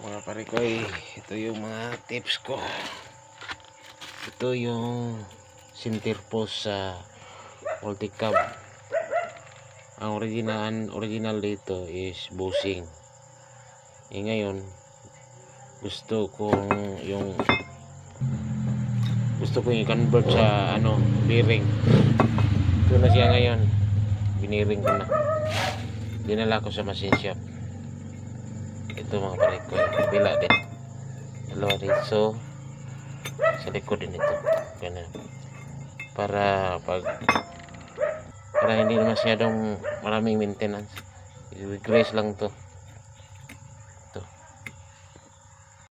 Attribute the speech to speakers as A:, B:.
A: Mga parikoy, ito yung mga tips ko. Ito yung center post sa multicab. Ang original dito is bushing. Ngayon gusto kong i-convert sa bearing. Ito na siya ngayon, biniring ko na, dinala ko sa machine shop. Ito mga parikoy, bila din dalawa dito sa likod din ito, ganun, para hindi na masyadong maraming maintenance, i-grease lang to.